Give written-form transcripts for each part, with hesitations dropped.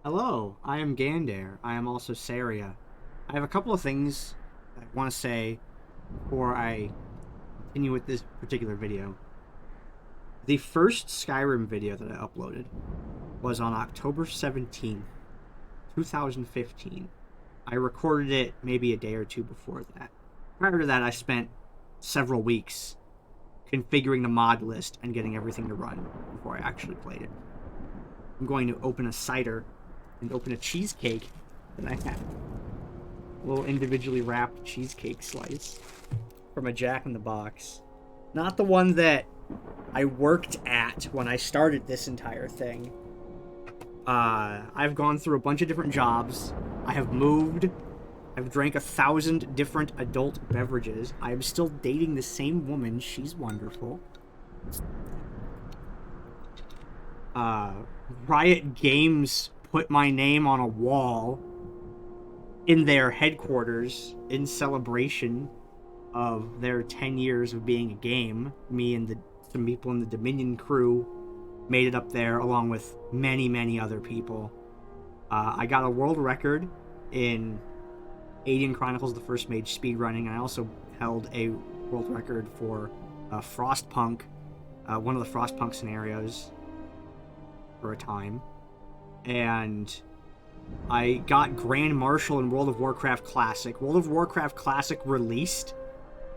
Hello, I am Gandair. I am also Saria. I have a couple of things I want to say before I continue with this particular video. The first Skyrim video that I uploaded was on October 17th, 2015. I recorded it maybe a day or two before that. Prior to that, I spent several weeks configuring the mod list and getting everything to run before I actually played it. I'm going to open a cider and open a cheesecake that I have. A little individually wrapped cheesecake slice from a Jack in the Box. Not the one that I worked at when I started this entire thing. I've gone through a bunch of different jobs. I have moved. I've drank 1,000 different adult beverages. I am still dating the same woman. She's wonderful. Riot Games put my name on a wall in their headquarters in celebration of their 10 years of being a game. Me and some people in the Dominion crew made it up there along with many, many other people. I got a world record in Alien Chronicles: The First Mage speedrunning, and I also held a world record for Frostpunk, one of the Frostpunk scenarios for a time. And I got Grand Marshal in World of Warcraft Classic. World of Warcraft Classic released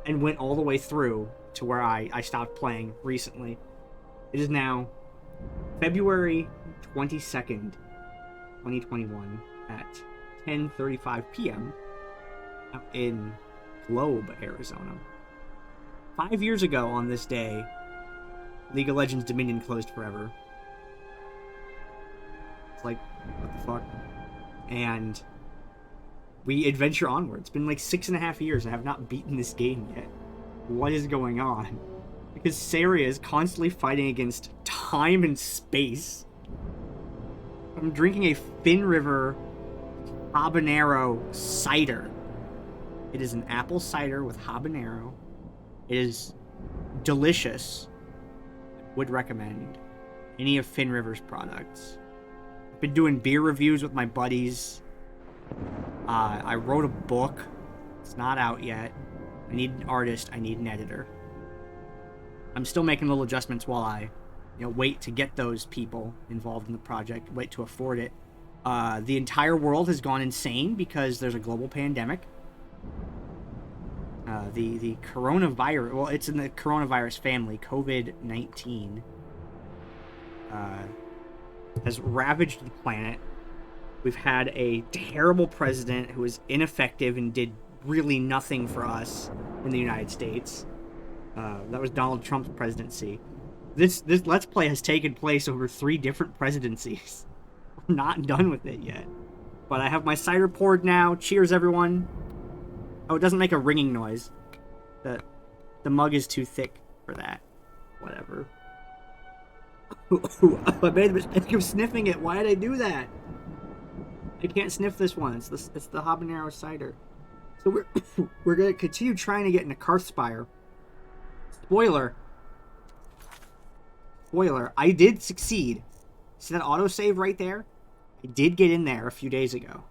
and went all the way through to where I stopped playing recently. It is now February 22nd, 2021 at 10:35 p.m. out in Globe, Arizona. 5 years ago on this day, League of Legends Dominion closed forever. It's like, what the fuck? And we adventure onward. It's been like 6.5 years and I have not beaten this game yet. What is going on? Because Saria is constantly fighting against time and space. I'm drinking a Fin River habanero cider. It is an apple cider with habanero. It is delicious. Would recommend any of Fin River's products. I've been doing beer reviews with my buddies. I wrote a book. It's not out yet. I need an artist. I need an editor. I'm still making little adjustments while I, wait to get those people involved in the project. Wait to afford it. The entire world has gone insane because there's a global pandemic. The coronavirus. Well, it's in the coronavirus family. COVID-19 has ravaged the planet. We've had a terrible president who was ineffective and did really nothing for us in the United States. That was Donald Trump's presidency. This Let's Play has taken place over 3 different presidencies. We're not done with it yet. But I have my cider poured now. Cheers, everyone. Oh, it doesn't make a ringing noise. The mug is too thick for that. Whatever. I made the mistake of sniffing it. Why did I do that? I can't sniff this one. It's the habanero cider. So we're gonna continue trying to get into Karthspire. Spoiler. I did succeed. See that autosave right there? I did get in there a few days ago.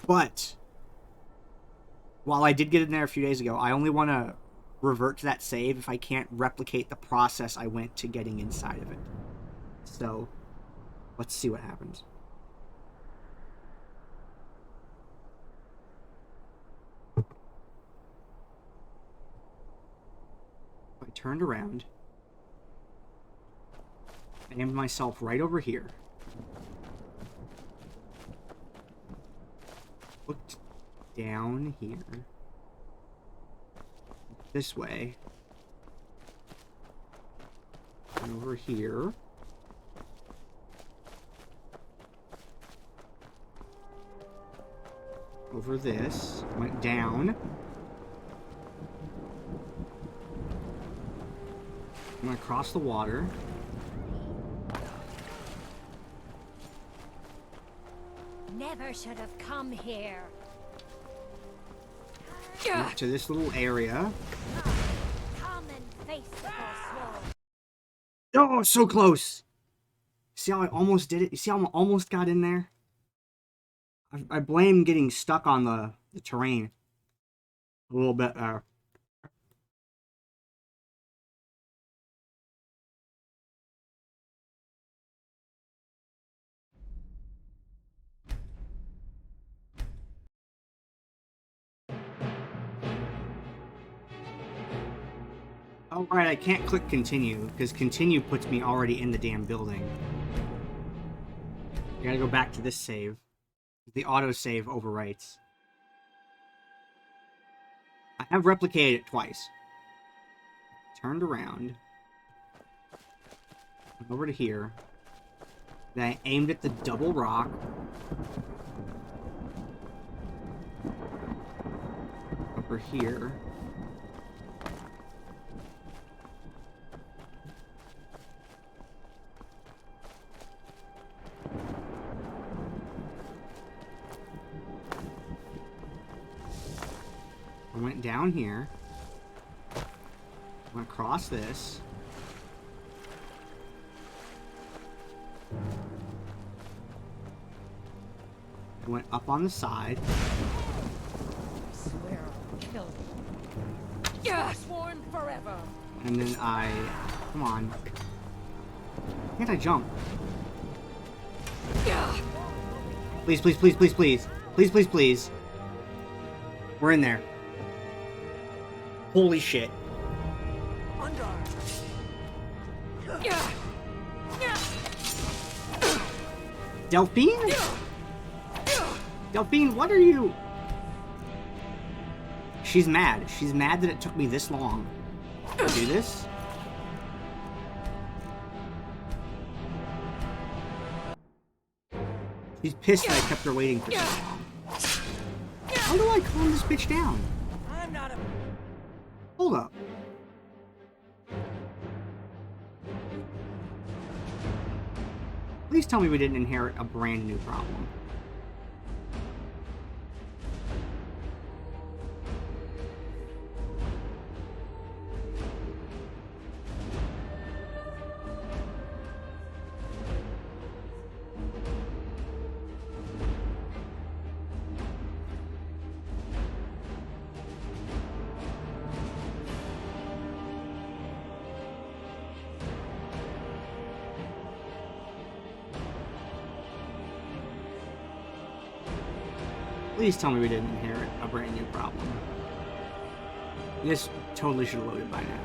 But while I did get in there a few days ago, I only want to revert to that save if I can't replicate the process I went to getting inside of it. So, let's see what happens. I turned around. I aimed myself right over here. Looked down here. This way. And over here. Over this. Went down. Went across the water. Never should have come here. To this little area. Come and face the Forsworn. Oh, so close. See how I almost did it? You see how I almost got in there? I blame getting stuck on the terrain a little bit there. Oh, right, I can't click continue, because continue puts me already in the damn building. I gotta go back to this save. The autosave overwrites. I have replicated it twice. Turned around. Over to here. Then I aimed at the double rock. Over here. I went down here. Went across this. I went up on the side. I swear I'll kill you. Yeah, sworn forever. And then I... Come on. Can't I jump? Please, please, please, please, please. Please, please, please. We're in there. Holy shit. Under. Delphine? Delphine, what are you? She's mad. She's mad that it took me this long to do this. She's pissed that I kept her waiting for so long. How do I calm this bitch down? I'm not a... Hold up. Please tell me we didn't inherit a brand new problem. Please tell me we didn't inherit a brand new problem. This totally should have loaded by now.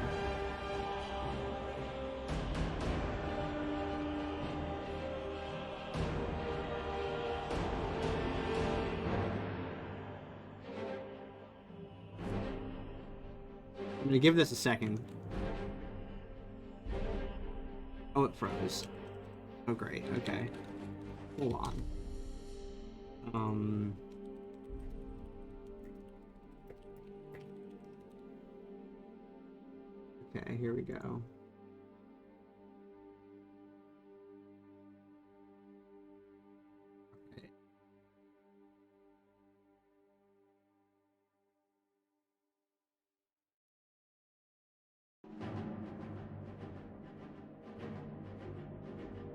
I'm gonna give this a second. Oh, it froze. Oh, great. Okay. Hold on. Okay, here we go. Okay.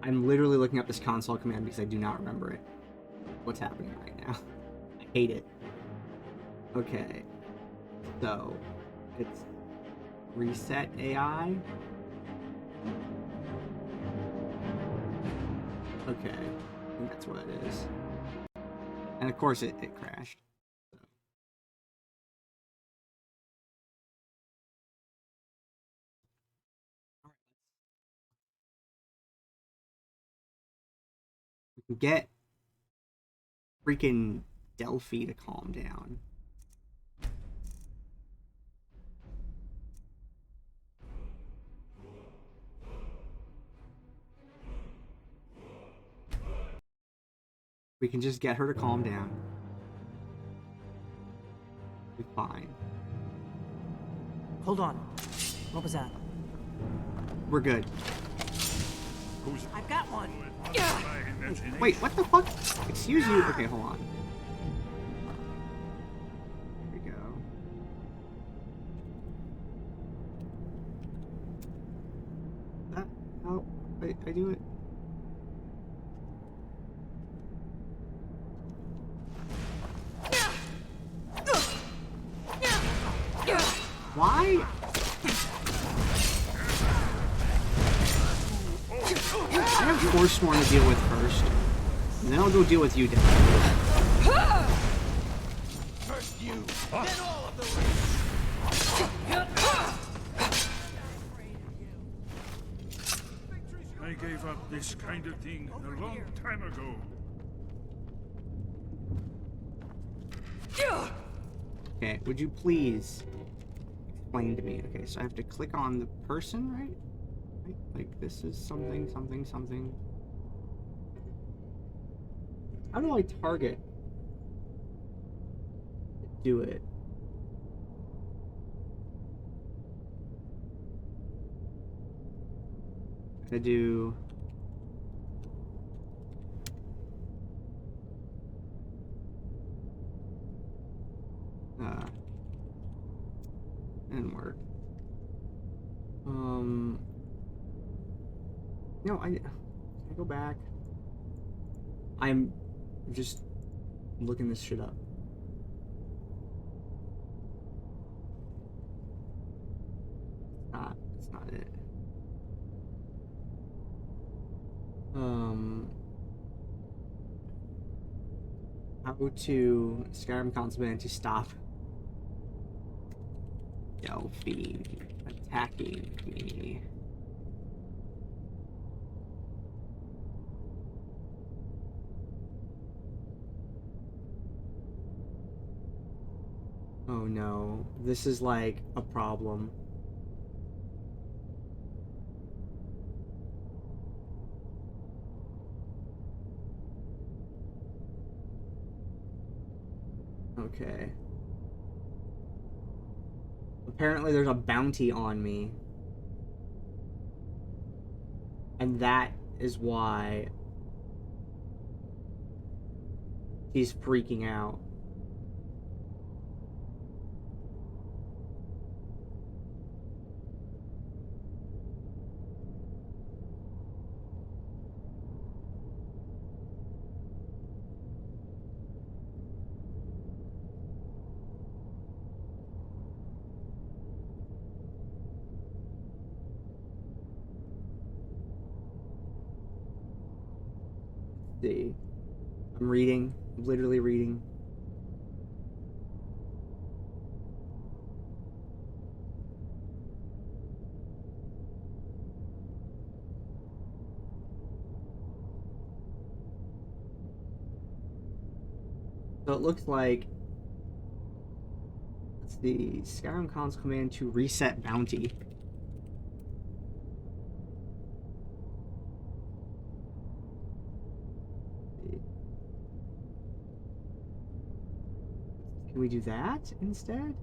I'm literally looking up this console command because I do not remember it. What's happening right now? I hate it. Okay. So, it's reset AI. Okay, I think that's what it is. And of course it crashed. So. We can get freaking Delphi to calm down. We can just get her to calm down. Be fine. Hold on. What was that? We're good. I've got one. Wait, what the fuck? Excuse you. Okay, hold on. Here we go. That how I do it? Why? I have Forsworn to deal with first. And then I'll go deal with you, Dad. First you, then all of the rest. I gave up this kind of thing a long time ago. Okay, would you please explain to me? Okay, so I have to click on the person, right? Like, this is something, something, something. How do I target? Do it. I do. Didn't work. No, I go back. I'm just looking this shit up. It's not it. How to Skyrim console to stop Delphi attacking me. Oh no, this is like a problem. Okay. Apparently there's a bounty on me. And that is why he's freaking out. See. I'm reading. I'm literally reading. So it looks like it's the Skyrim console command to reset bounty. Can we do that instead?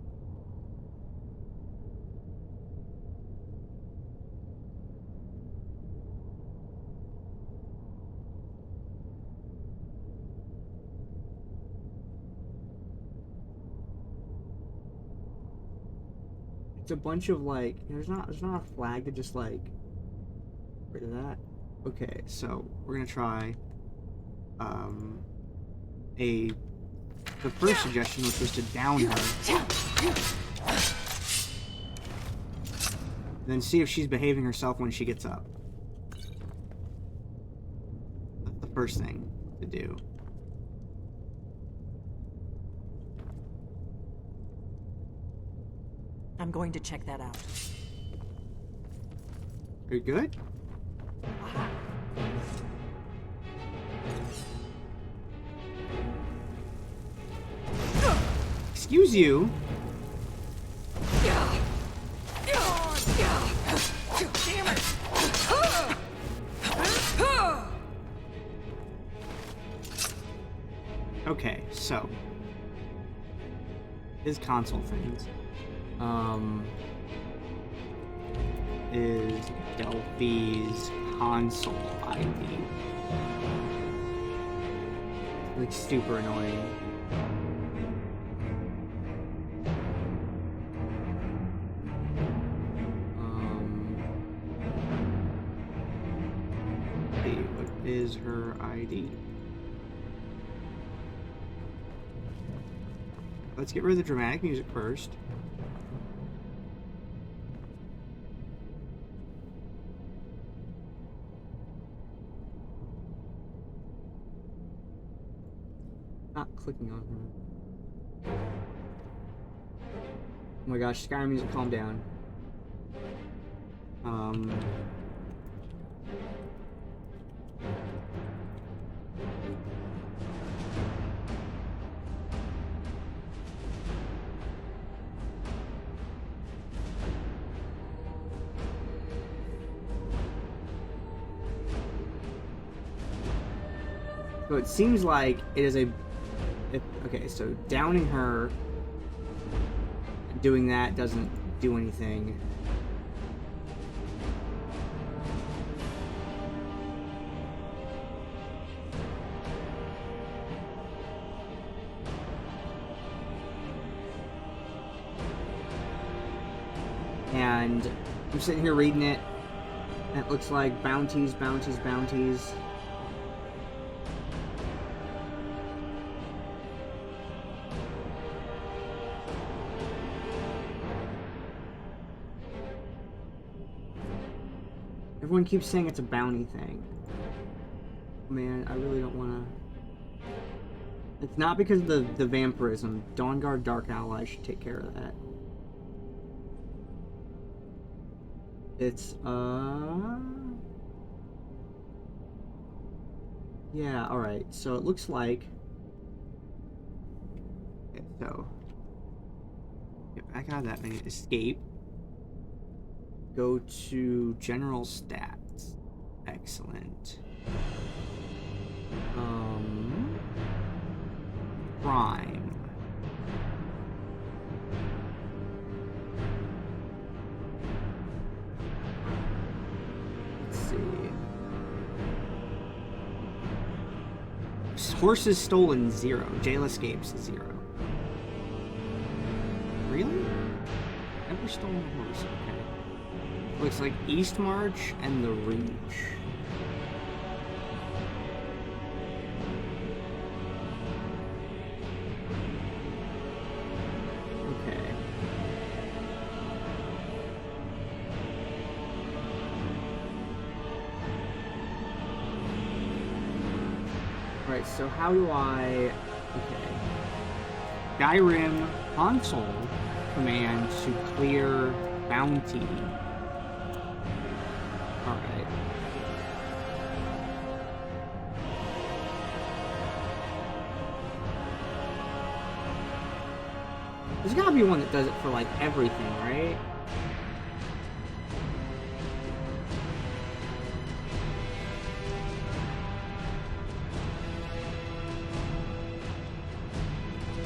It's a bunch of like, there's not a flag to just like get rid of that. Okay, so we're gonna try the first suggestion, which was to down her. Then see if she's behaving herself when she gets up. That's the first thing to do. I'm going to check that out. Are you good? Excuse you. Okay, so his console things is Delphi's console ID. Like super annoying. What is her ID? Let's get rid of the dramatic music first. Not clicking on her. Oh my gosh, Skyrim music, calm down. So it seems like it is okay, so downing her, doing that doesn't do anything. And I'm sitting here reading it, and it looks like bounties, bounties, bounties. Everyone keeps saying it's a bounty thing. Man, I really don't want to... It's not because of the vampirism. Dawnguard Dark Ally should take care of that. It's, yeah, alright. So it looks like... Okay, so... Get back out of that menu. Escape. Go to General Stats. Excellent. Crime. Let's see. Horses stolen, 0. Jail escapes, 0. Really? Never stolen a horse, okay. Looks like East March and the Reach. Okay. Alright, so how do I... Okay. Skyrim console command to clear bounty. Alright. There's gotta be one that does it for, like, everything, right?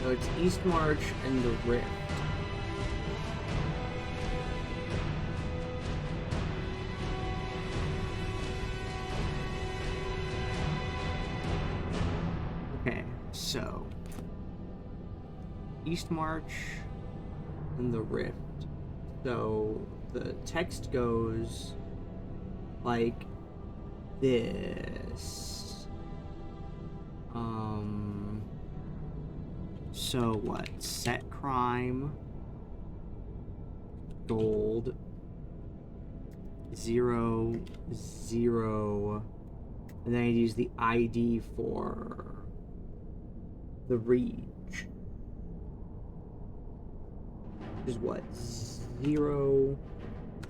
So it's East March and the Rift. Okay, so East March and the Rift. So the text goes like this. So what? Set crime, gold, 0, 0, and then I use the ID for the Reach. Is what? 0,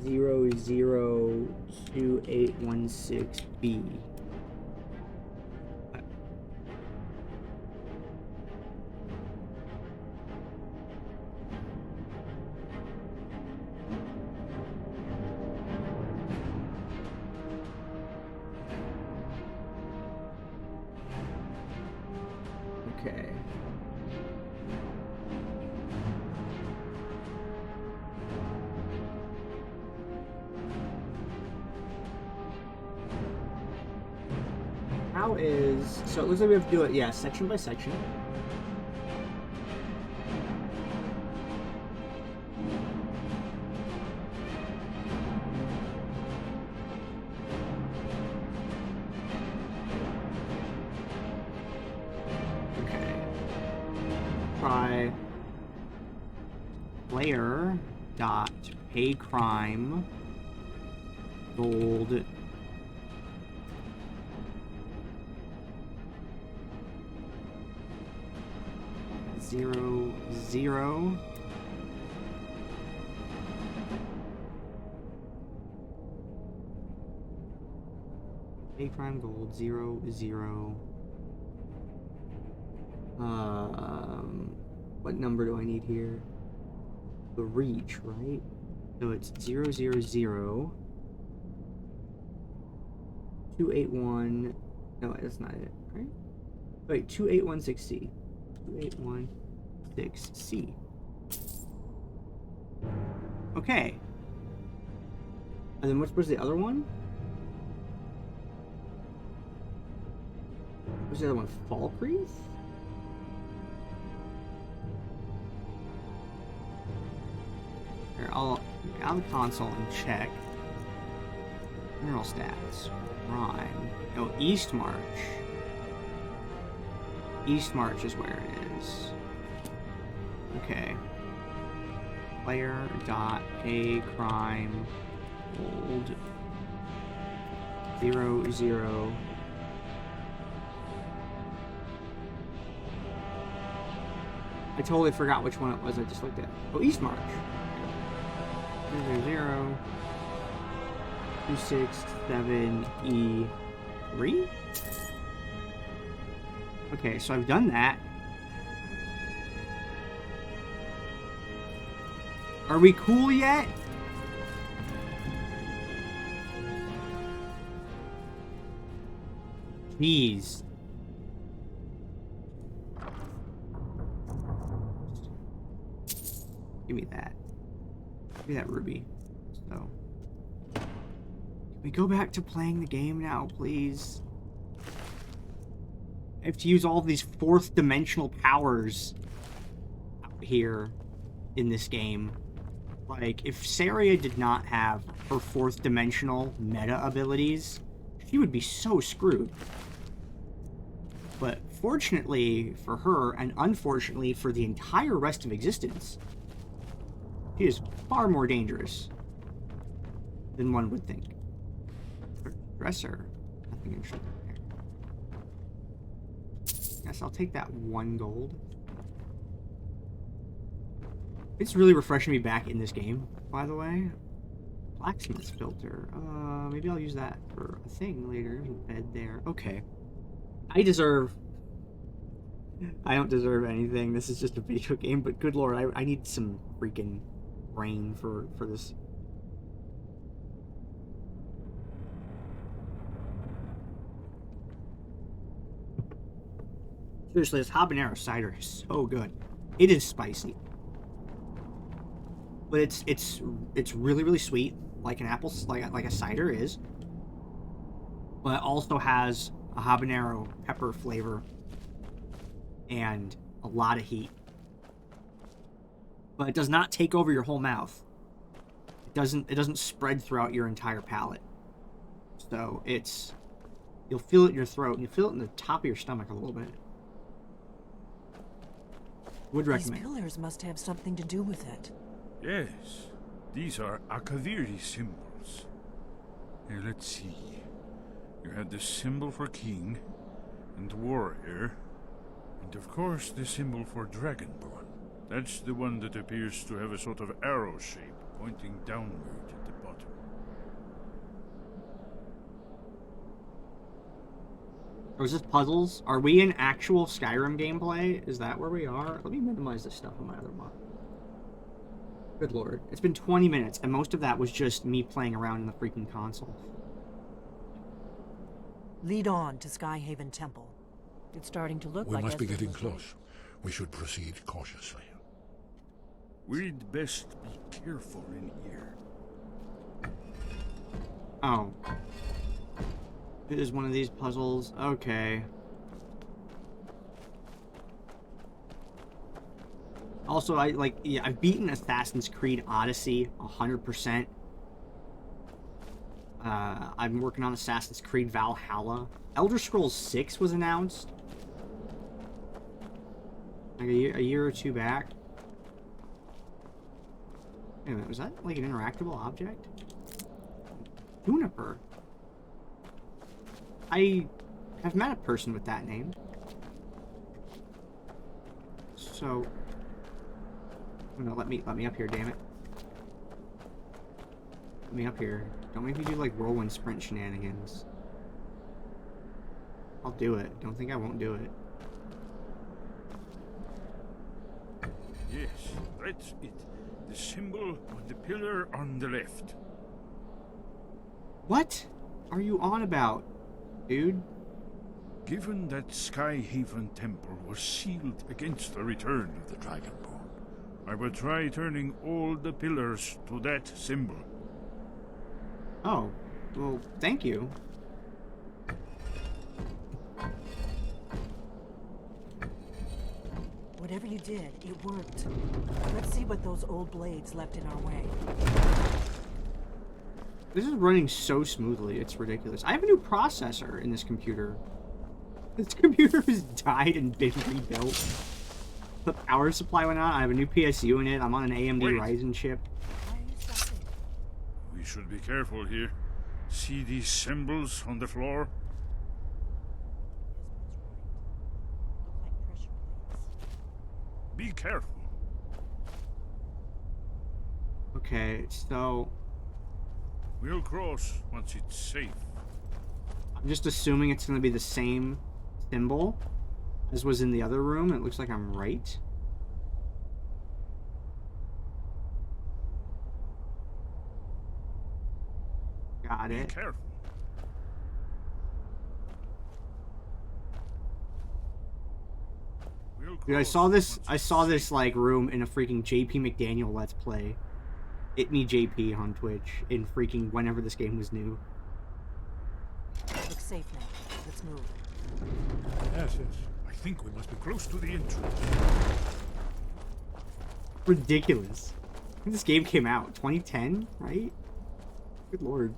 0, 0, 2816B. Okay. How is... So it looks like we have to do it, yeah, section by section. Okay. Try player dot pay crime gold 0. A crime gold 0. What number do I need here? The reach, right? So it's 000 281. No, that's not it, right? Wait, 2816C. 2816C. Okay. And then what was the other one? What's the other one? Falkreath? Here, I'll get on the console and check. Mineral stats. Rhyme. No, East March. East March is where it is. Okay. Player dot a crime gold 0. I totally forgot which one it was I just looked at. Oh, East March. 0 267 E3. Okay, so I've done that. Are we cool yet? Jeez. Give me that. Give me that ruby. So, can we go back to playing the game now, please? I have to use all of these fourth dimensional powers out here in this game. Like, if Saria did not have her fourth dimensional meta abilities, she would be so screwed. But fortunately for her, and unfortunately for the entire rest of existence, she is far more dangerous than one would think. Dresser. Nothing interesting there. Yes, I'll take that 1 gold. It's really refreshing me back in this game, by the way. Blacksmith's filter. Maybe I'll use that for a thing later. There's a bed there. Okay. I don't deserve anything. This is just a video game, but good lord, I need some freaking brain for this. Seriously, this habanero cider is so good. It is spicy, but it's really, really sweet, like an apple, like a cider is. But it also has a habanero pepper flavor and a lot of heat. But it does not take over your whole mouth. It doesn't spread throughout your entire palate. So you'll feel it in your throat, and you feel it in the top of your stomach a little bit. Would recommend. These pillars must have something to do with it. Yes, these are Akaviri symbols. Here, let's see. You had the symbol for king and warrior, and of course the symbol for dragonborn. That's the one that appears to have a sort of arrow shape pointing downward at the bottom. Or is this puzzles? Are we in actual Skyrim gameplay? Is that where we are? Let me minimize this stuff on my other mod. Good lord. It's been 20 minutes, and most of that was just me playing around in the freaking console. Lead on to Skyhaven Temple. It's starting to look like we must be Ezra getting was close. We should proceed cautiously. We'd best be careful in here. Oh. It is one of these puzzles. Okay. Also, I've beaten Assassin's Creed Odyssey 100%. I'm working on Assassin's Creed Valhalla. Elder Scrolls 6 was announced. Like a year or two back. Wait a minute, was that like an interactable object? Juniper. I have met a person with that name. So, no, let me up here, damn it. Let me up here. Don't make me do like whirlwind sprint shenanigans. I'll do it. Don't think I won't do it. Yes, that's it. The symbol on the pillar on the left. What are you on about, dude? Given that Skyhaven Temple was sealed against the return of the Dragonborn, I will try turning all the pillars to that symbol. Oh, well, thank you. Whatever you did, it worked. Let's see what those old blades left in our way. This is running so smoothly, it's ridiculous. I have a new processor in this computer. This computer has died and been rebuilt. The power supply went out. I have a new PSU in it. I'm on an AMD Ryzen chip. Why are you stopping? We should be careful here. See these symbols on the floor? Look like pressure plates. Be careful. Okay, so We'll cross once it's safe. I'm just assuming it's going to be the same symbol as was in the other room. It looks like I'm right. Got Be it. careful. We'll Dude, I cross saw this once it's safe. like room in a freaking JP McDaniel Let's Play. It me JP on Twitch in freaking whenever this game was new. Looks safe now. Let's move. Yes, yes. I think we must be close to the entrance. Ridiculous. When this game came out, 2010, right? Good lord.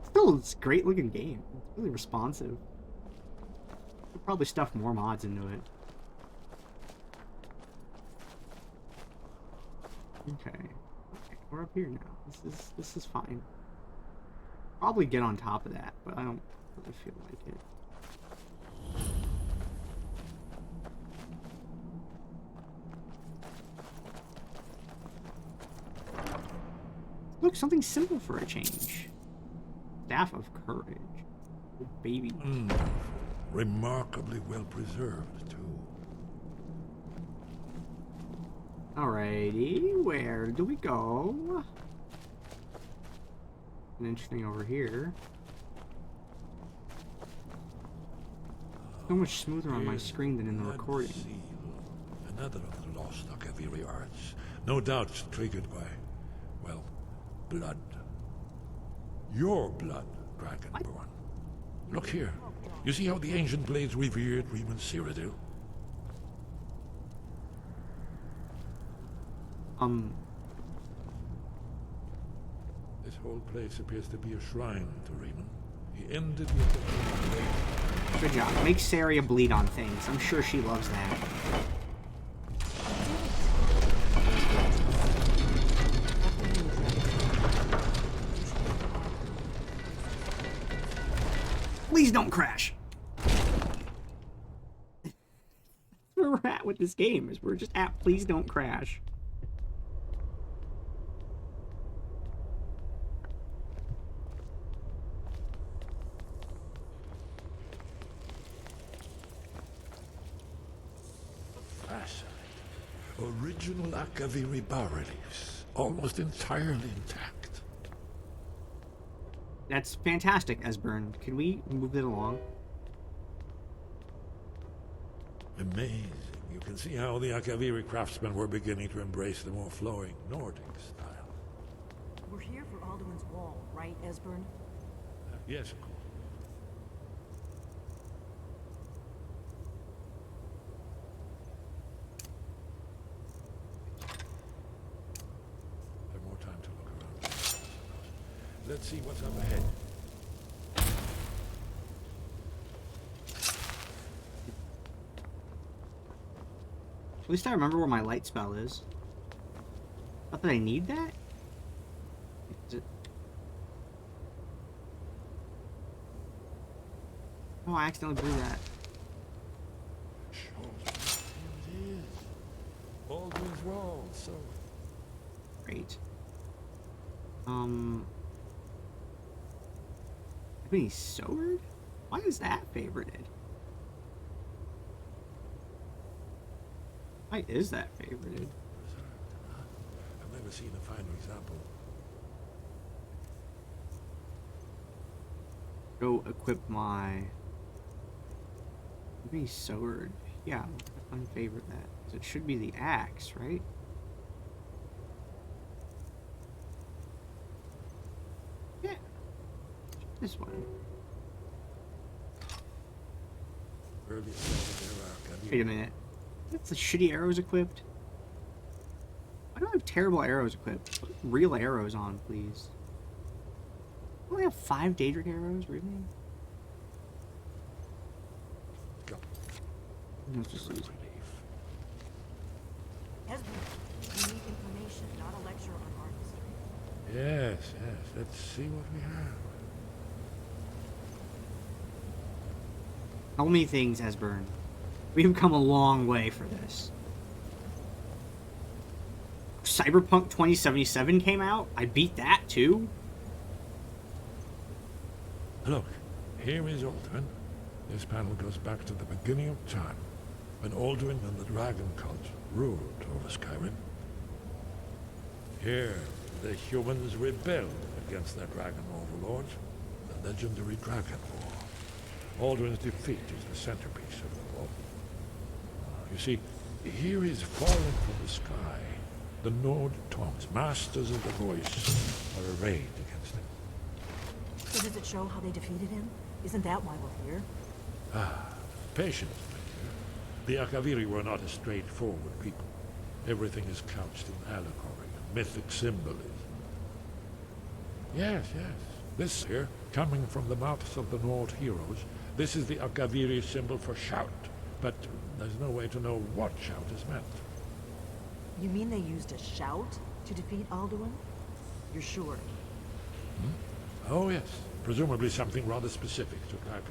Still, it's a great looking game. It's really responsive. Could probably stuff more mods into it. Okay. Okay, we're up here now. This is fine. Probably get on top of that, but I don't really feel like it. Look, something simple for a change. Staff of Courage. Oh, baby. Remarkably well preserved, too. Alrighty, where do we go? An interesting over here. So much smoother on my Here's screen than in the blood recording. seal. Another of the lost Akaviri arts. No doubt triggered by, well, blood. Your blood, Dragonborn. Look here. You see how the ancient blades revered Riemann Cyrodiil? This whole place appears to be a shrine to Riemann. He ended with the blade. Good job. Make Saria bleed on things. I'm sure she loves that. Please don't crash. That's where we're at with this game. Is we're just at please don't crash. Fascinating. Original Akaviri bas-reliefs, almost entirely intact. That's fantastic, Esbern. Can we move it along? Amazing. You can see how the Akaviri craftsmen were beginning to embrace the more flowing Nordic style. We're here for Alduin's Wall, right, Esbern? Yes, of course. Have more time to look around. Let's see what's up ahead. At least I remember where my light spell is. Not that I need that? Is it... Oh, I accidentally blew that. Shows me it is. Dragon's Wall, so... Great. Ebony Sword? Why is that favorited? Why is that favorited? I've never seen a finer example. Go equip my Ebony Sword. Yeah, unfavorite that. So it should be the axe, right? Yeah. This one. Wait a minute. That's the shitty arrows equipped? I don't have terrible arrows equipped. Put real arrows on, please. I only have 5 Daedric arrows, really? Go. Let's just lose. Esben, we need information, not a lecture on art history. Yes, yes. Let's see what we have. Tell me things, Esbern. We've come a long way for this. Cyberpunk 2077 came out? I beat that too? Look, here is Alduin. This panel goes back to the beginning of time, when Alduin and the Dragon Cult ruled over Skyrim. Here, the humans rebelled against their dragon overlords, the legendary Dragon War. Alduin's defeat is the centerpiece of the war. You see, here is fallen from the sky. The Nord Tongs, masters of the voice, are arrayed against him. So does it show how they defeated him? Isn't that why we're here? Patience, my dear. The Akaviri were not a straightforward people. Everything is couched in allegory and mythic symbolism. Yes, yes. This here, coming from the mouths of the Nord heroes, this is the Akaviri symbol for shout. But there's no way to know what shout is meant. You mean they used a shout to defeat Alduin? You're sure? Oh, yes. Presumably something rather specific to dragons.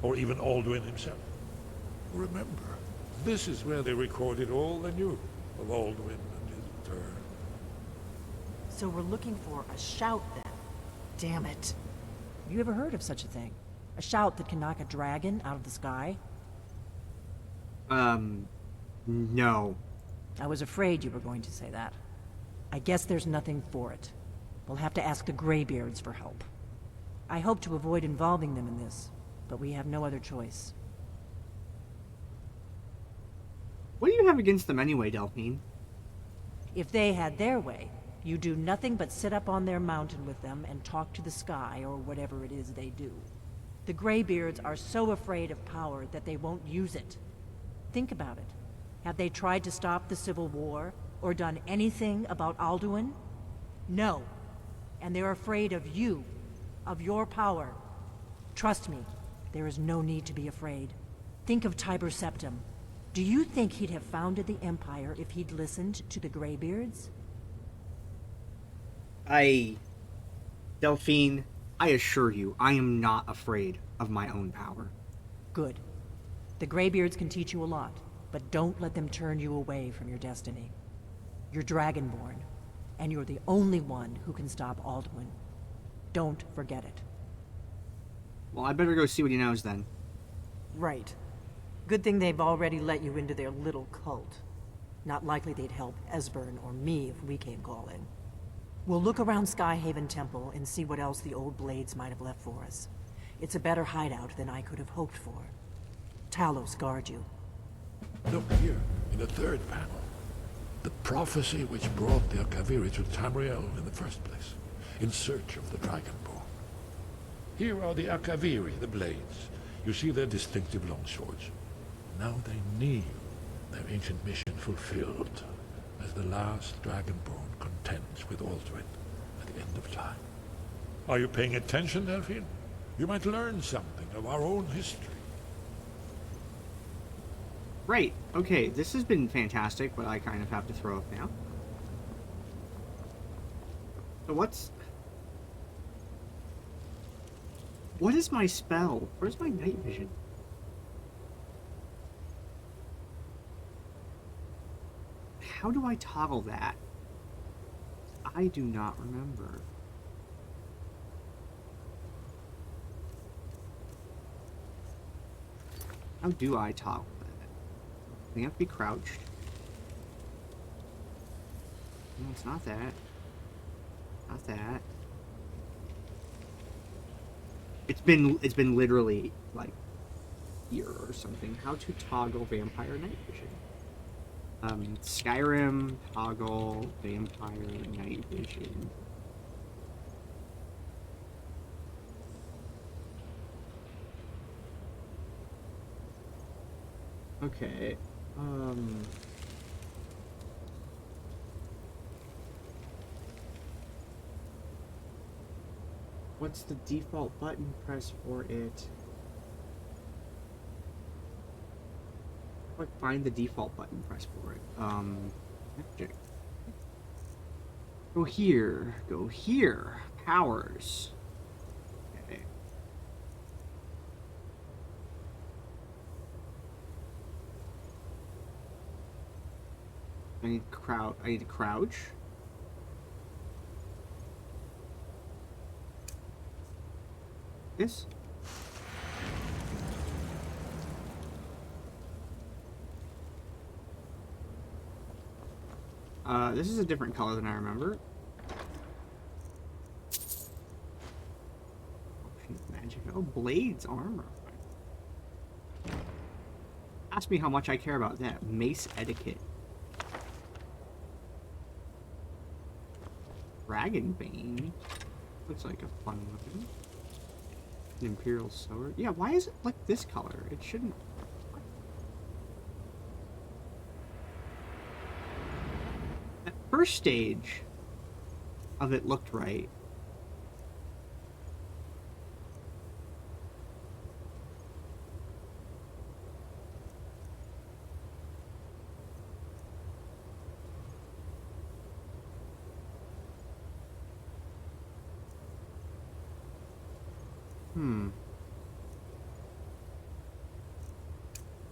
Or even Alduin himself. Remember, this is where they recorded all they knew of Alduin and his return. So we're looking for a shout then. Damn it. Have you ever heard of such a thing? A shout that can knock a dragon out of the sky? No. I was afraid you were going to say that. I guess there's nothing for it. We'll have to ask the Greybeards for help. I hope to avoid involving them in this, but we have no other choice. What do you have against them anyway, Delphine? If they had their way, you do nothing but sit up on their mountain with them and talk to the sky or whatever it is they do. The Greybeards are so afraid of power that they won't use it. Think about it. Have they tried to stop the Civil War or done anything about Alduin? No. And they're afraid of you, of your power. Trust me, there is no need to be afraid. Think of Tiber Septim. Do you think he'd have founded the Empire if he'd listened to the Greybeards? Delphine, I assure you, I am not afraid of my own power. Good. The Greybeards can teach you a lot, but don't let them turn you away from your destiny. You're Dragonborn, and you're the only one who can stop Alduin. Don't forget it. Well, I better go see what he knows then. Right. Good thing they've already let you into their little cult. Not likely they'd help Esbern or me if we came calling. We'll look around Skyhaven Temple and see what else the old blades might have left for us. It's a better hideout than I could have hoped for. Talos guard you. Look here, in the third panel. The prophecy which brought the Akaviri to Tamriel in the first place, in search of the Dragonborn. Here are the Akaviri, the blades. You see their distinctive longswords. Now they kneel, their ancient mission fulfilled, as the last Dragonborn contends with Alduin at the end of time. Are you paying attention, Delphine? You might learn something of our own history. Right, okay, this has been fantastic, but I kind of have to throw up now. So what is my spell? Where's my night vision? how do I toggle that? I do not remember. How do I toggle that? I think I have to be crouched. No, it's not that. Not that. It's been literally like a year or something. How to toggle vampire night vision. Skyrim toggle vampire night vision. Okay. What's the default button press for it? How do I find the default button press for it? Check. Go here. Go here. Powers. Okay. I need to crouch. This? This is a different color than I remember. Option of magic. Oh, blades armor. Ask me how much I care about that. Mace etiquette. Dragonbane. Looks like a fun weapon. An imperial sword. Yeah, why is it like this color? It shouldn't. That first stage of it looked right.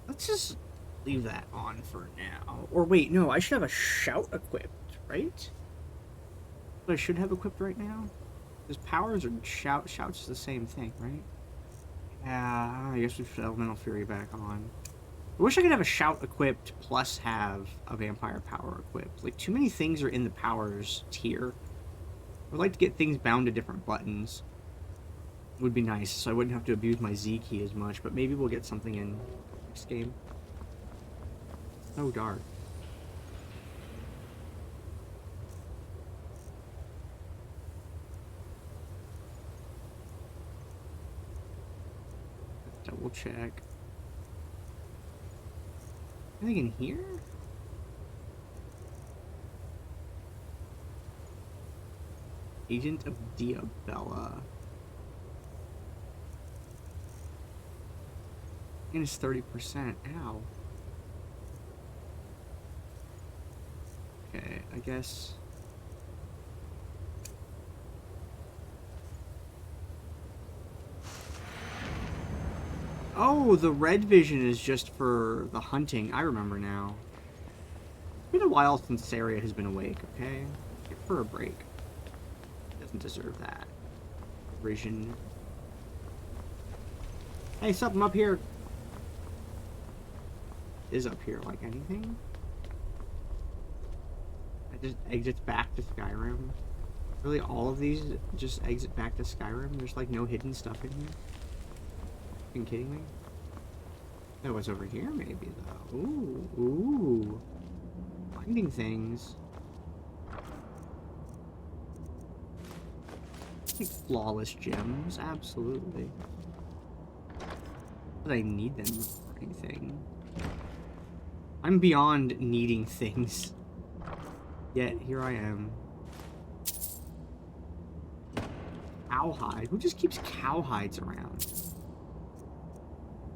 Let's just leave that on for now. Or wait, no, I should have a shout equipped, right? What I should have equipped right now? Because powers or shouts is the same thing, right? Yeah, I guess we should Elemental Fury back on. I wish I could have a shout equipped plus have a vampire power equipped. Like, too many things are in the powers tier. I would like to get things bound to different buttons. Would be nice, so I wouldn't have to abuse my Z key as much, but maybe we'll get something in next game. So dark. Double check. Anything in here? Agent of Diabella. And it's 30%. Ow. Okay, I guess. Oh, the red vision is just for the hunting. I remember now. It's been a while since Saria has been awake, okay? Give her a break. Doesn't deserve that. Vision. Hey, something up here. Is up here like anything? I just exits back to Skyrim. Really, all of these just exit back to Skyrim? There's like no hidden stuff in here? You kidding me? Oh, what's over here maybe though? Ooh, ooh. Finding things. Like flawless gems, absolutely. But I need them for anything. I'm beyond needing things. Yet, here I am. Cowhide? Who just keeps cowhides around?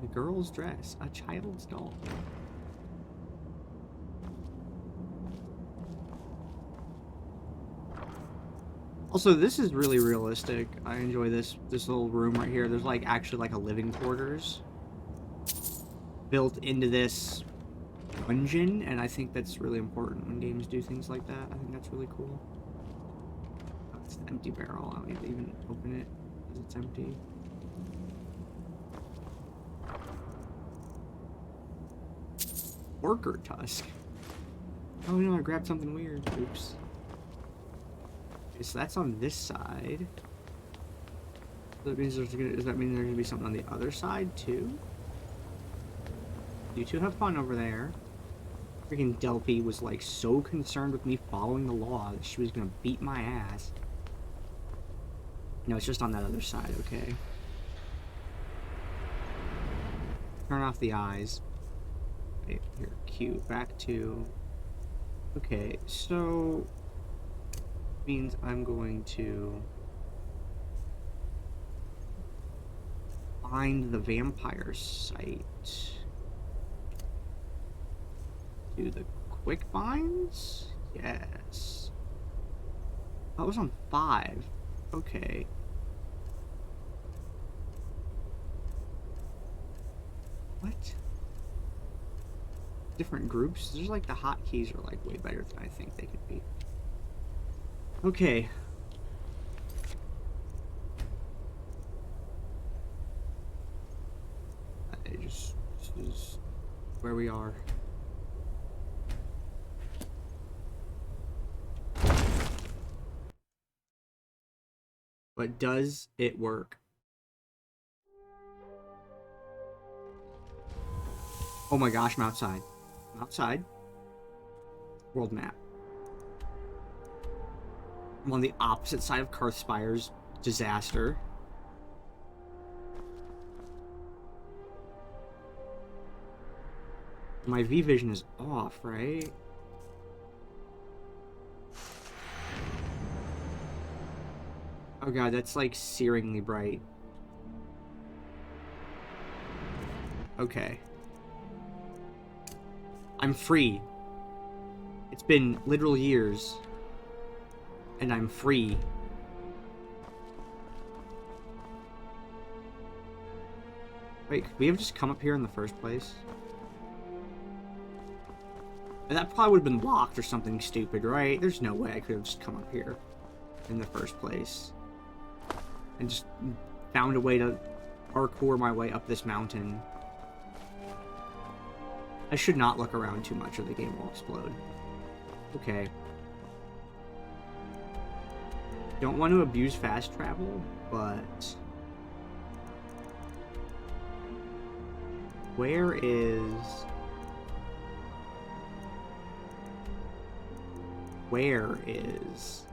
A girl's dress. A child's doll. Also, this is really realistic. I enjoy this little room right here. There's like actually like a living quarters built into this dungeon, and I think that's really important when games do things like that. I think that's really cool. Oh, it's an empty barrel. I don't need to even open it because it's empty. Worker tusk. Oh no, I grabbed something weird. Oops. Okay, so that's on this side. That means does that mean there's gonna be something on the other side too? You two have fun over there. Freaking Delphi was like so concerned with me following the law that she was gonna beat my ass. No, it's just on that other side, okay. Turn off the eyes. Okay, here, Q, back to... Okay, so... means I'm going to... find the vampire site. Do the quick binds? Yes. Oh, it was on 5. Okay. What? Different groups? There's like the hotkeys are like way better than I think they could be. Okay. This is where we are. But does it work? Oh my gosh, I'm outside. I'm outside. World map. I'm on the opposite side of Karthspire's disaster. My V-vision is off, right? Oh god, that's like searingly bright. Okay. I'm free. It's been literal years. And I'm free. Wait, could we have just come up here in the first place? And that probably would have been locked or something stupid, right? There's no way I could have just come up here in the first place. And just found a way to parkour my way up this mountain. I should not look around too much or the game will explode. Okay. Don't want to abuse fast travel, but... where is... where is...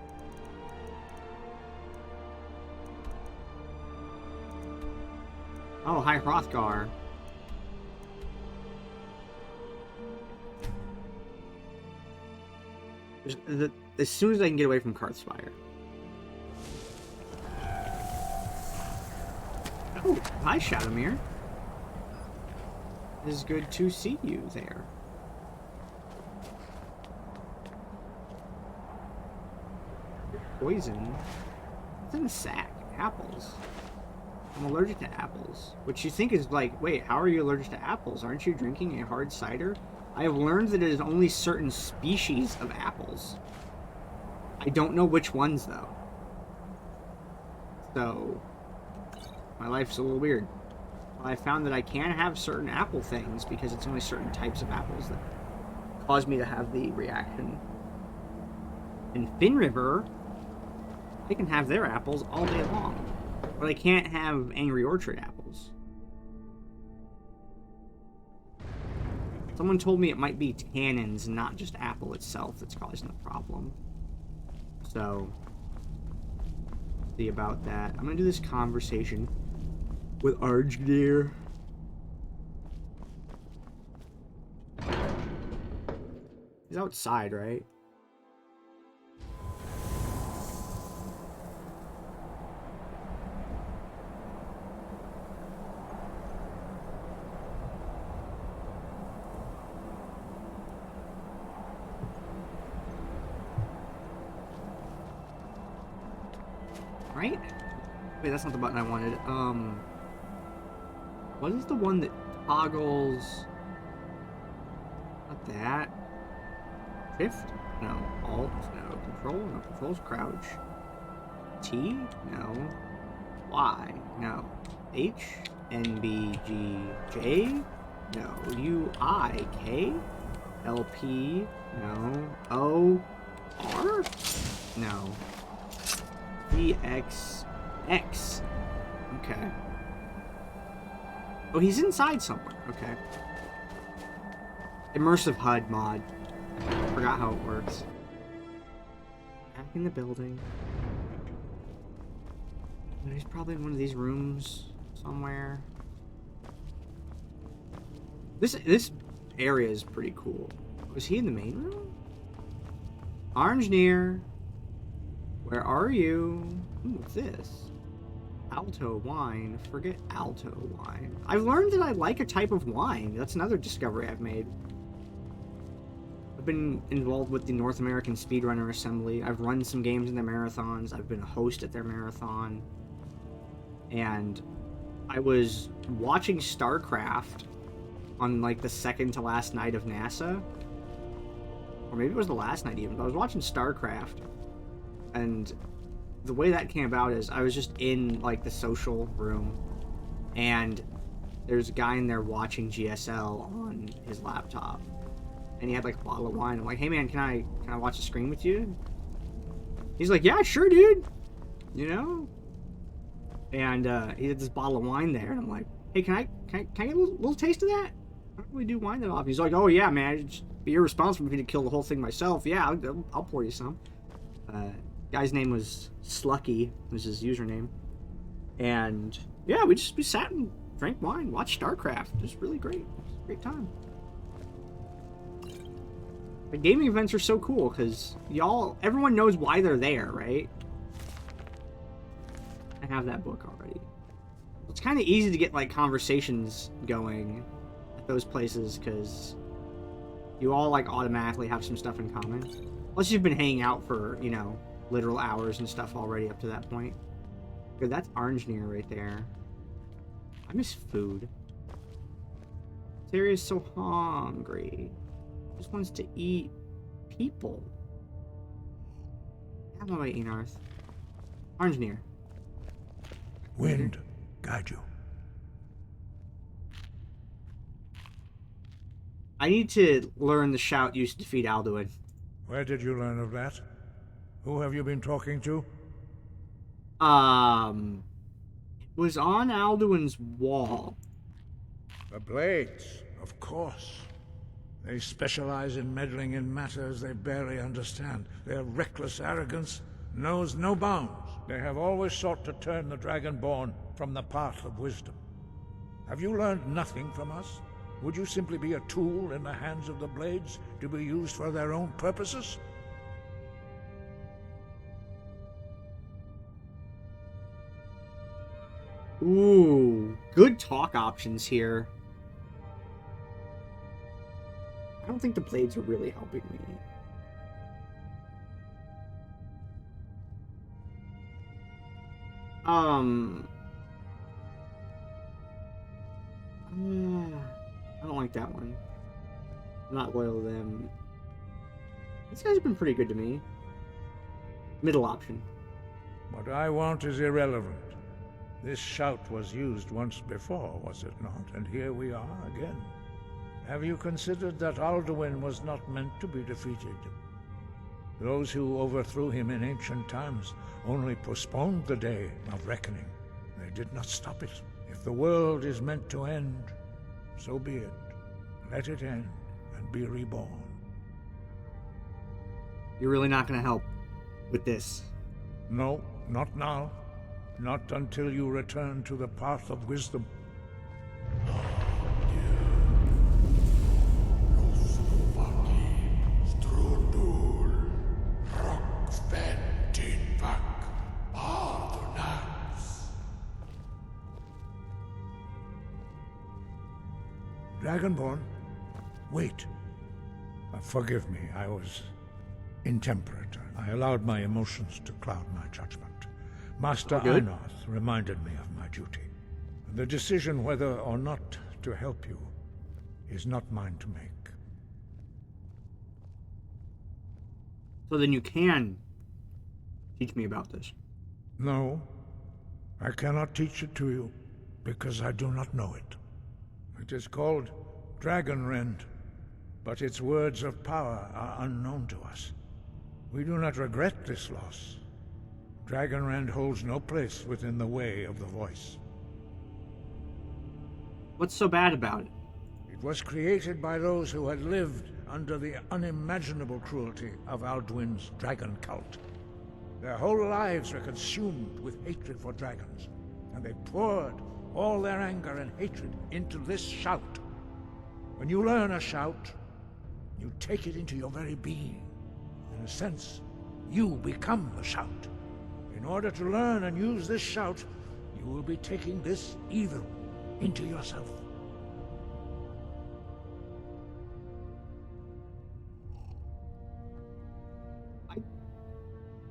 oh, hi, Hrothgar. As soon as I can get away from Karthspire. Oh, hi, Shadowmere. It is good to see you there. Poison? What's in a sack? Apples. I'm allergic to apples. Which you think is like, wait, how are you allergic to apples? Aren't you drinking a hard cider? I have learned that it is only certain species of apples. I don't know which ones, though. So, my life's a little weird. Well, I found that I can have certain apple things because it's only certain types of apples that cause me to have the reaction. In Fin River, they can have their apples all day long. But I can't have Angry Orchard apples. Someone told me it might be tannins, not just apple itself, that's causing the problem. So, see about that. I'm gonna do this conversation with Arjgir. He's outside, right? Right? Wait, that's not the button I wanted. What is the one that toggles... Not that. Shift? No. Alt? No. Control? No. Control's crouch. T? No. Y? No. H? N, B, G, J? No. U, I, K? L, P? No. O? R? No. V, X, X. Okay. Oh, he's inside somewhere. Okay. Immersive HUD mod. Forgot how it works. Back in the building. He's probably in one of these rooms somewhere. This area is pretty cool. Was he in the main room? Engineer. Where are you? Ooh, what's this? Alto wine. Forget alto wine. I've learned that I like a type of wine. That's another discovery I've made. I've been involved with the North American Speedrunner Assembly. I've run some games in their marathons. I've been a host at their marathon. And I was watching StarCraft on like the second to last night of NASA. Or maybe it was the last night even, but I was watching StarCraft. And the way that came about is I was just in like the social room, and there's a guy in there watching GSL on his laptop, and he had like a bottle of wine. I'm like, hey man, can I watch the screen with you? He's like, yeah, sure, dude. You know. And he had this bottle of wine there, and I'm like, hey, can I get a little taste of that? I don't really do wine that often. He's like, oh yeah, man, it'd just be irresponsible for me to kill the whole thing myself. Yeah, I'll pour you some. Guy's name was Slucky, was his username. And yeah, we sat and drank wine, watched StarCraft. It was really great. It was a great time. The gaming events are so cool because everyone knows why they're there, right? I have that book already. It's kind of easy to get like conversations going at those places because you all like automatically have some stuff in common. Unless you've been hanging out for, you know, literal hours and stuff already up to that point. Good, that's Engineer right there. I miss food. This area is so hungry. Just wants to eat people. How about Enarth? Engineer. Wind, guide you. I need to learn the shout used to defeat Alduin. Where did you learn of that? Who have you been talking to? It was on Alduin's wall. The Blades, of course. They specialize in meddling in matters they barely understand. Their reckless arrogance knows no bounds. They have always sought to turn the Dragonborn from the path of wisdom. Have you learned nothing from us? Would you simply be a tool in the hands of the Blades to be used for their own purposes? Ooh, good talk options here. I don't think the Blades are really helping me. I don't like that one. I'm not loyal to them. These guys have been pretty good to me. Middle option. What I want is irrelevant. This shout was used once before, was it not? And here we are again. Have you considered that Alduin was not meant to be defeated? Those who overthrew him in ancient times only postponed the day of reckoning. They did not stop it. If the world is meant to end, so be it. Let it end and be reborn. You're really not going to help with this? No, not now. Not until you return to the path of wisdom. Dragonborn, wait. Forgive me, I was intemperate. I allowed my emotions to cloud my judgment. Master Einarth reminded me of my duty. The decision whether or not to help you is not mine to make. So then you can teach me about this. No, I cannot teach it to you, because I do not know it. It is called Dragon Rend, but its words of power are unknown to us. We do not regret this loss. Dragon Rend holds no place within the way of the voice. What's so bad about it? It was created by those who had lived under the unimaginable cruelty of Alduin's dragon cult. Their whole lives were consumed with hatred for dragons, and they poured all their anger and hatred into this shout. When you learn a shout, you take it into your very being. In a sense, you become the shout. In order to learn and use this shout, you will be taking this evil into yourself.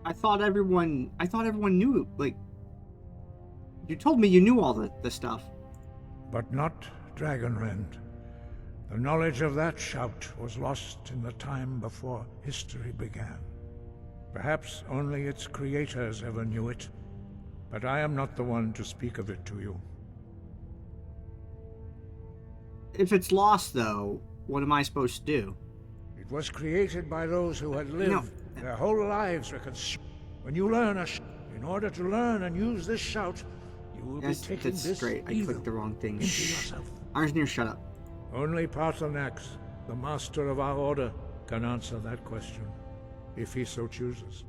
I thought everyone knew, like, you told me you knew all the stuff. But not Dragonrend. The knowledge of that shout was lost in the time before history began. Perhaps only its creators ever knew it, but I am not the one to speak of it to you. If it's lost, though, what am I supposed to do? It was created by those who had lived. Their whole lives were consumed. When you learn in order to learn and use this shout, you will be taking this great. I clicked the wrong thing. into yourself. Arznir, shut up. Only Paarthurnax, the master of our order, can answer that question, if he so chooses.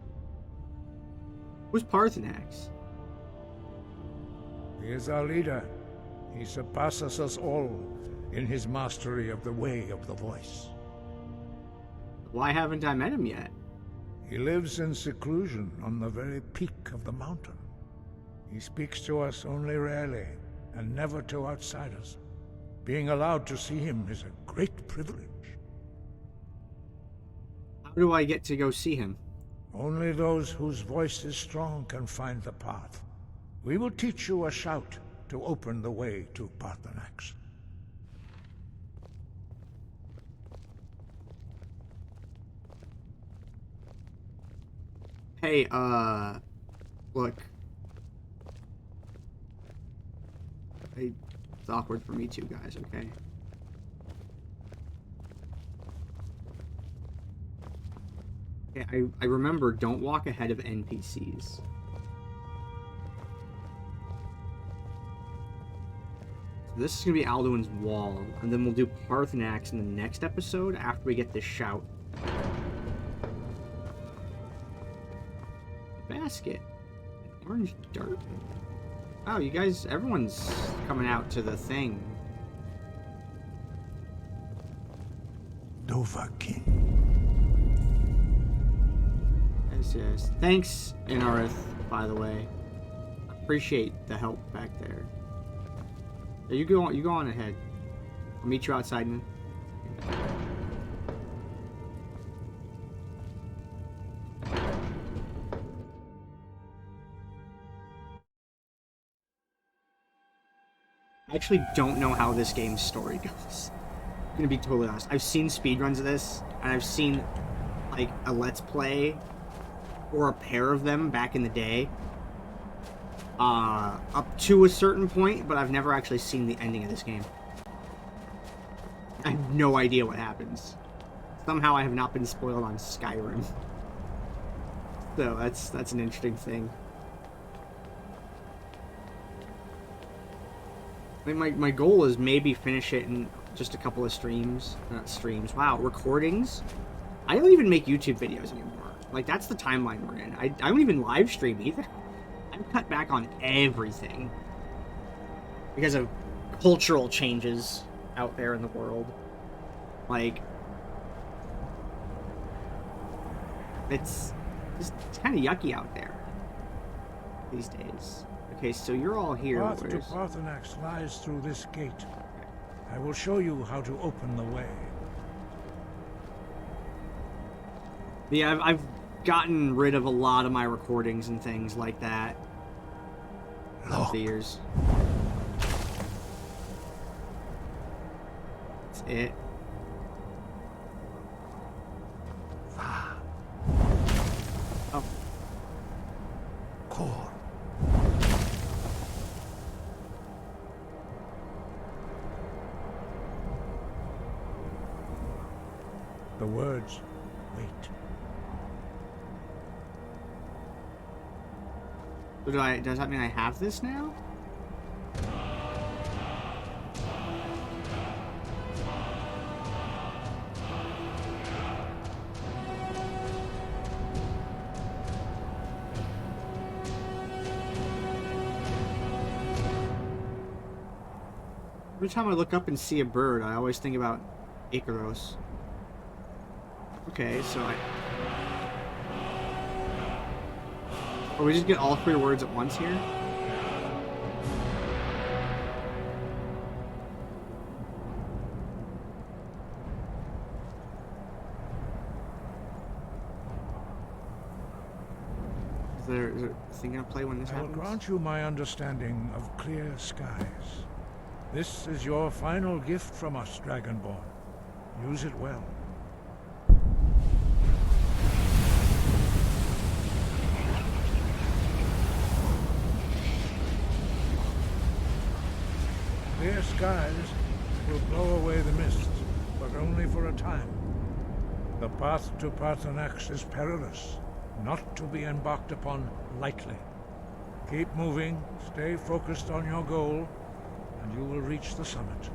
Who's Paarthurnax? He is our leader. He surpasses us all in his mastery of the way of the voice. Why haven't I met him yet? He lives in seclusion on the very peak of the mountain. He speaks to us only rarely, and never to outsiders. Being allowed to see him is a great privilege. How do I get to go see him? Only those whose voice is strong can find the path. We will teach you a shout to open the way to Paarthurnax. Hey, look. Hey, it's awkward for me too, guys, okay? Okay, I remember, don't walk ahead of NPCs. So this is gonna be Alduin's wall, and then we'll do Paarthurnax in the next episode after we get this shout. Basket. Orange dirt. Oh, you guys, everyone's coming out to the thing. Dovahkiin. Yes. Thanks, Inarith, by the way. Appreciate the help back there. Yeah, you go on ahead. I'll meet you outside in I actually don't know how this game's story goes. I'm gonna be totally honest. I've seen speedruns of this, and I've seen, like, a Let's Play, or a pair of them back in the day, up to a certain point, but I've never actually seen the ending of this game. I have no idea what happens. Somehow I have not been spoiled on Skyrim. So that's an interesting thing. I think my goal is maybe finish it in just a couple of streams. Not streams. Wow, recordings? I don't even make YouTube videos anymore. Like, that's the timeline we're in. I don't even live stream either. I've cut back on everything. Because of cultural changes out there in the world. Like, it's just kind of yucky out there these days. Okay, so you're all here. The path to Paarthurnax lies through this gate. I will show you how to open the way. Yeah, I've gotten rid of a lot of my recordings and things like that. Over the years. That's it. The words, wait. So does that mean I have this now? Every time I look up and see a bird, I always think about Icaros. Okay, so or we just get all 3 words at once here? Is there a thing gonna play when this I will happens? grant you my understanding of clear skies. This is your final gift from us, Dragonborn. Use it well. Clear skies will blow away the mists, but only for a time. The path to Parthenax is perilous, not to be embarked upon lightly. Keep moving, stay focused on your goal, and you will reach the summit.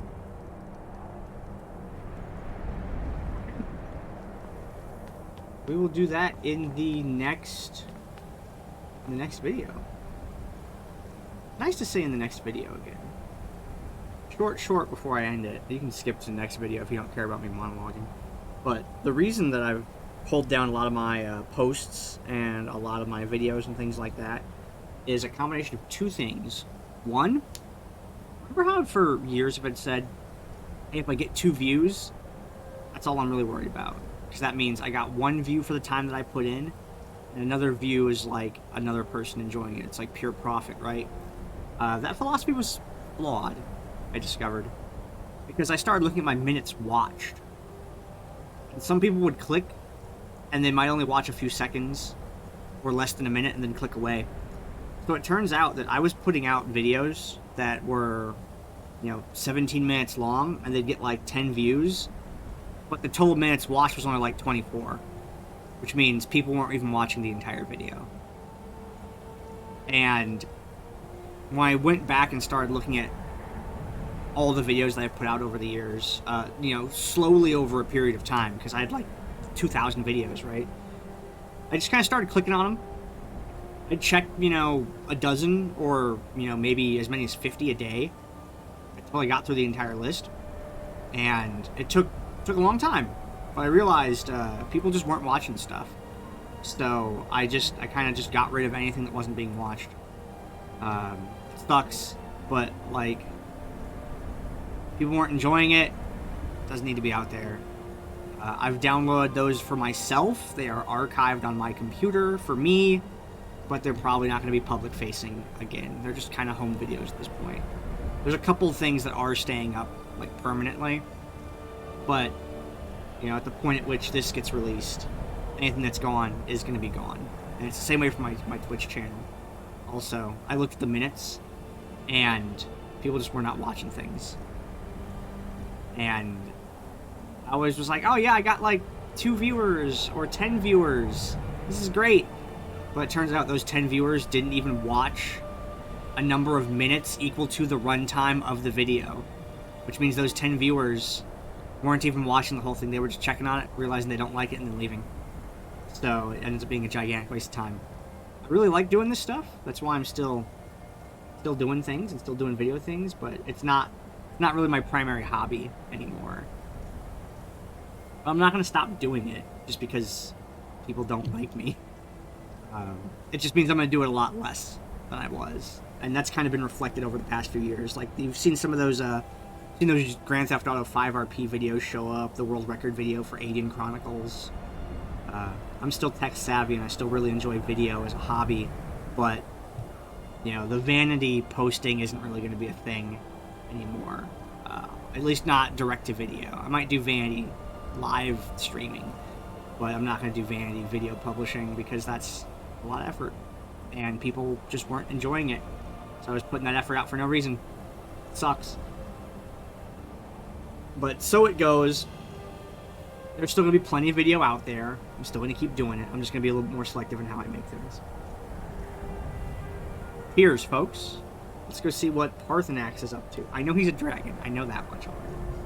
We will do that in the next video. Nice to say in the next video again. Short before I end it. You can skip to the next video if you don't care about me monologuing. But the reason that I've pulled down a lot of my posts and a lot of my videos and things like that is a combination of 2 things. One, remember how for years I've been said, hey, if I get 2 views, that's all I'm really worried about. Because that means I got 1 view for the time that I put in, and another view is like another person enjoying it. It's like pure profit, right? That philosophy was flawed, I discovered. Because I started looking at my minutes watched. And some people would click, and they might only watch a few seconds, or less than a minute, and then click away. So it turns out that I was putting out videos that were, 17 minutes long, and they'd get like 10 views, but the total minutes watched was only like 24, which means people weren't even watching the entire video. And when I went back and started looking at all the videos that I've put out over the years, slowly over a period of time, because I had like 2,000 videos, right? I just kind of started clicking on them. I'd check, a dozen or, maybe as many as 50 a day until I got through the entire list. And it took a long time, but I realized people just weren't watching stuff. So I kind of just got rid of anything that wasn't being watched. It sucks, but like, people weren't enjoying it. It doesn't need to be out there. I've downloaded those for myself. They are archived on my computer for me, but they're probably not going to be public facing again. They're just kind of home videos at this point. There's a couple of things that are staying up like permanently, but at the point at which this gets released, anything that's gone is going to be gone. And it's the same way for my Twitch channel. Also, I looked at the minutes, and people just were not watching things. And I always was like, oh yeah, I got like 2 viewers or 10 viewers. This is great. But it turns out those 10 viewers didn't even watch a number of minutes equal to the runtime of the video. Which means those 10 viewers weren't even watching the whole thing. They were just checking on it, realizing they don't like it, and then leaving. So it ends up being a gigantic waste of time. I really like doing this stuff. That's why I'm still doing things and still doing video things, but it's not really my primary hobby anymore. I'm not going to stop doing it just because people don't like me. It just means I'm going to do it a lot less than I was. And that's kind of been reflected over the past few years. Like, you've seen some of those Grand Theft Auto 5 RP videos show up, the world record video for Alien Chronicles. I'm still tech savvy and I still really enjoy video as a hobby, but, the vanity posting isn't really going to be a thing anymore. At least not direct to video. I might do vanity live streaming, but I'm not going to do vanity video publishing because that's a lot of effort, and people just weren't enjoying it. So I was putting that effort out for no reason. It sucks. But so it goes. There's still going to be plenty of video out there. I'm still going to keep doing it. I'm just going to be a little bit more selective in how I make things. Here's, folks. Let's go see what Parthenax is up to. I know he's a dragon. I know that much already.